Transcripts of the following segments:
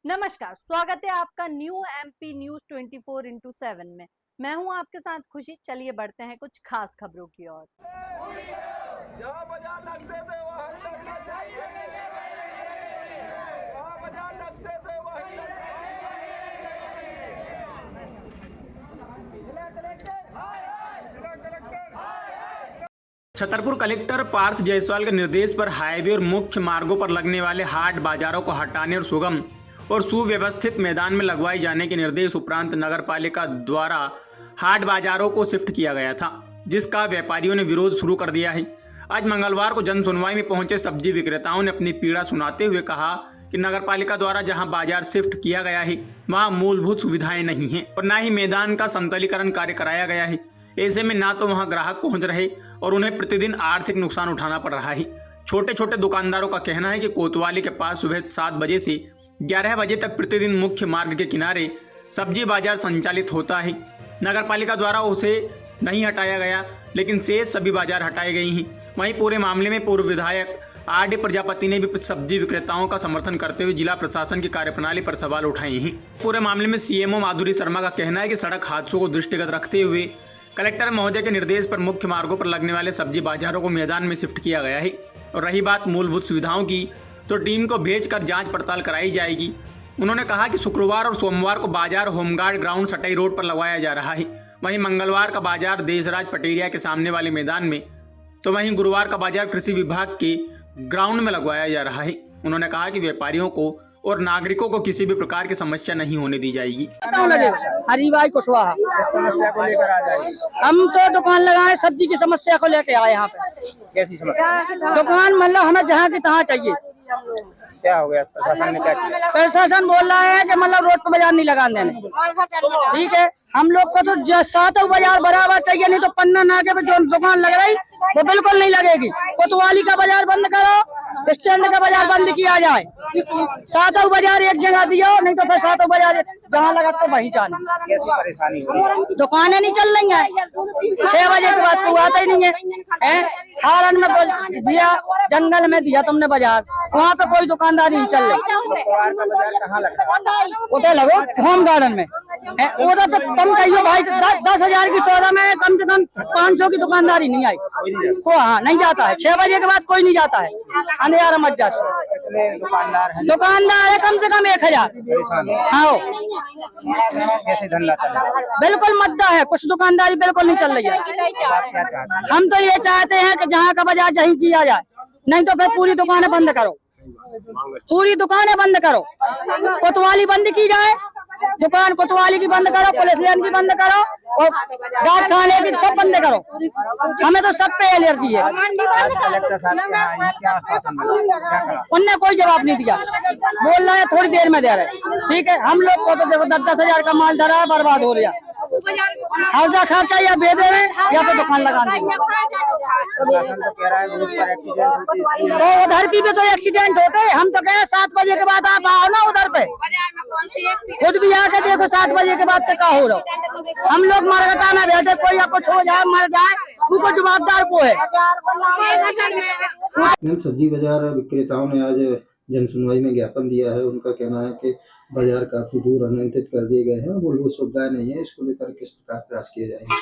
नमस्कार, स्वागत है आपका न्यू एमपी न्यूज 24x7 में। मैं हूं आपके साथ खुशी। चलिए बढ़ते हैं कुछ खास खबरों की ओर। जहाँ बाजार लगते थे वहाँ लगना चाहिए, जहाँ बाजार लगते थे वहीं लगना चाहिए। छतरपुर कलेक्टर पार्थ जायसवाल के निर्देश पर हाईवे और मुख्य मार्गों पर लगने वाले हाट बाजारों को हटाने और सुगम और सुव्यवस्थित मैदान में लगवाए जाने के निर्देश उपरांत नगर पालिका द्वारा हाट बाजारों को शिफ्ट किया गया था, जिसका व्यापारियों ने विरोध शुरू कर दिया है। आज मंगलवार को जन सुनवाई में पहुंचे सब्जी विक्रेताओं ने अपनी पीड़ा सुनाते हुए कहा कि नगर पालिका द्वारा जहां बाजार शिफ्ट किया गया है वहां मूलभूत सुविधाएं नहीं हैं और न ही मैदान का समतलीकरण कार्य कराया गया है। ऐसे में ना तो वहां ग्राहक पहुंच रहे और उन्हें प्रतिदिन आर्थिक नुकसान उठाना पड़ रहा है। छोटे छोटे दुकानदारों का कहना है कि कोतवाली के पास सुबह 7 बजे से 11 बजे तक प्रतिदिन मुख्य मार्ग के किनारे सब्जी बाजार संचालित होता है। नगर पालिका द्वारा उसे नहीं हटाया गया, लेकिन शेष सभी बाजार हटाए गए हैं। वहीं पूरे मामले में पूर्व विधायक आर डी प्रजापति ने भी सब्जी विक्रेताओं का समर्थन करते हुए जिला प्रशासन की कार्यप्रणाली पर सवाल उठाए हैं। पूरे मामले में सीएमओ माधुरी शर्मा का कहना है कि सड़क हादसों को दृष्टिगत रखते हुए कलेक्टर महोदय के निर्देश पर मुख्य मार्गों पर लगने वाले सब्जी बाजारों को मैदान में शिफ्ट किया गया है। और रही बात मूलभूत सुविधाओं की, तो टीम को भेजकर जांच पड़ताल कराई जाएगी। उन्होंने कहा कि शुक्रवार और सोमवार को बाजार होमगार्ड ग्राउंड सटाई रोड पर लगवाया जा रहा है। वहीं मंगलवार का बाजार देशराज पटेरिया के सामने वाले मैदान में, तो वहीं गुरुवार का बाजार कृषि विभाग के ग्राउंड में लगवाया जा रहा है। उन्होंने कहा कि व्यापारियों को और नागरिकों को किसी भी प्रकार की समस्या नहीं होने दी जाएगी। हरिभाई कुशवाहा इस समस्या को लेकर आ जाए। हम तो दुकान लगाए, सब्जी की समस्या को लेके आए यहाँ पे। कैसी समस्या? दुकान मतलब हमें जहाँ की तहाँ चाहिए। क्या हो गया? प्रशासन ने क्या किया? प्रशासन बोल रहा है कि मतलब रोड पर बाजार नहीं लगा देने। ठीक है, हम लोग को तो 7 बाजार बराबर चाहिए, नहीं तो पन्ना नाके पे जो दुकान लग रही वो बिल्कुल नहीं लगेगी। कोतवाली का बाजार बंद करो, स्टैंड का बाजार बंद किया जाए। 7 बाजार एक जगह दियो, नहीं तो फिर 7 बाजार जहाँ लगा तो वहीं जाना। कैसी परेशानी हो रही है? दुकानें नहीं चल रही हैं। 6 बजे के बाद कोई आता ही नहीं है। हारन में दिया, जंगल में दिया तुमने बाजार, वहाँ पे कोई दुकानदार नहीं चल रही। शुक्रवार का बाजार कहाँ लग रहा है? उधर लगो होम गार्डन में। उधर तो कम कहियो भाई 10,000 की सौदा में कम से कम 500 की दुकानदारी नहीं आई। को हाँ नहीं जाता है। 6 बजे के बाद कोई नहीं जाता है। अंधेरा मत जा। कितने दुकानदार हैं? दुकानदार है कम से कम 1000। परेशान है। हाँ कैसे धंधा चल रहा है? बिल्कुल मद्दा है, कुछ दुकानदारी बिल्कुल नहीं चल रही है। आप क्या चाहते हैं? हम तो ये चाहते हैं कि जहाँ का बाजार जहीं किया जाए, नहीं तो फिर पूरी दुकानें बंद करो। पूरी दुकानें बंद करो, कोतवाली बंद की जाए, दुकान कोतवाली की बंद करो, पुलिस लाइन की बंद करो और डाक खाने की सब बंद करो। हमें तो सब पे एलर्जी है। आज कलेक्टर साहब के यहाँ आए, क्या आश्वासन मिला? क्या कहा? उनने कोई जवाब नहीं दिया। बोल रहा है थोड़ी देर में दे रहे। ठीक है, हम लोग को तो देखो 10,000 का माल धरा है, बर्बाद हो रहा। हर्जा खर्चा या दे दे या तो दुकान लगा देंगे। प्रशासन तो कह रहा है रोड पर एक्सीडेंट होते हैं। तो उधर भी तो एक्सीडेंट होते हैं। हम तो कहे 7 बजे के बाद आप आओ ना उधर पे, खुद भी आके देखो 7 बजे के बाद क्या हो रहा। हम लोग मरगटा में बैठे, कोई आपको छो जाए मर जाए, उनको जवाबदार को है। सब्जी बाजार विक्रेताओं ने आज जन सुनवाई में ज्ञापन दिया है। उनका कहना है कि बाजार काफी दूर अनियंत्रित कर दिए गए हैं और मूलभूत सुविधाएं नहीं है। इसको लेकर किस प्रकार प्रयास किए जाएंगे?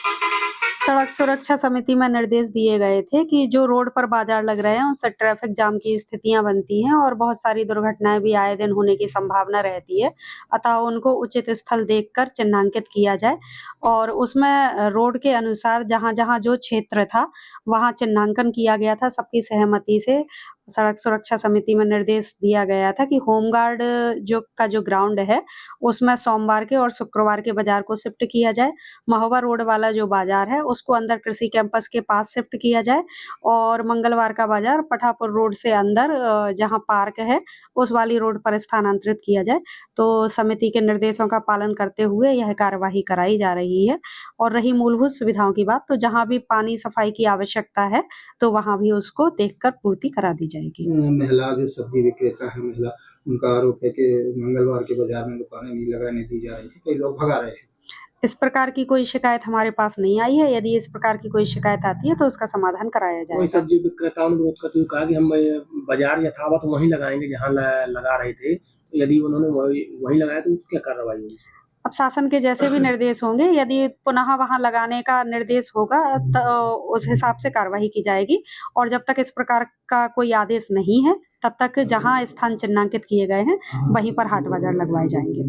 सड़क सुरक्षा समिति में निर्देश दिए गए थे कि जो रोड पर बाजार लग रहे हैं उससे ट्रैफिक जाम की स्थितियां बनती हैं और बहुत सारी दुर्घटनाएं भी आए दिन होने की संभावना रहती है। अतः उनको उचित स्थल देखकर चिन्हांकित किया जाए और उसमें रोड के अनुसार जहां जहां जो क्षेत्र था वहां चिन्हांकन किया गया था। सबकी सहमति से सड़क सुरक्षा समिति में निर्देश दिया गया था कि होमगार्ड जो ग्राउंड है उसमें सोमवार के और शुक्रवार के बाजार को शिफ्ट किया जाए। महोबा रोड वाला जो बाजार है उसको अंदर कृषि कैंपस के पास शिफ्ट किया जाए और मंगलवार का बाजार पठापुर रोड से अंदर जहां पार्क है उस वाली रोड पर स्थानांतरित किया जाए। तो समिति के निर्देशों का पालन करते हुए यह कार्यवाही कराई जा रही है। और रही मूलभूत सुविधाओं की बात, तो जहां भी पानी सफाई की आवश्यकता है तो वहां भी उसको देखकर पूर्ति करा दी जाएगी। महिला जो सब्जी विक्रेता है महिला, उनका आरोप है कि मंगलवार के बाजार में दुकानें नहीं लगाने दी जा रही है, कई लोग भगा रहे हैं। इस प्रकार की कोई शिकायत हमारे पास नहीं आई है। यदि इस प्रकार की कोई शिकायत आती है तो उसका समाधान कराया जाएगा। कोई सब्जी विक्रेताओं ने विरोध करते हुए कहा कि हम बाजार यथावत वहीं लगाएंगे जहां लगा रहे थे, यदि उन्होंने वही लगाया तो क्या कार्रवाई होगी? अब शासन के जैसे भी निर्देश होंगे, यदि पुनः वहां लगाने का निर्देश होगा तो उस हिसाब से कार्रवाई की जाएगी। और जब तक इस प्रकार का कोई आदेश नहीं है तब तक जहां स्थान चिन्हांकित किए गए हैं वहीं पर हाट बाजार लगवाए जाएंगे।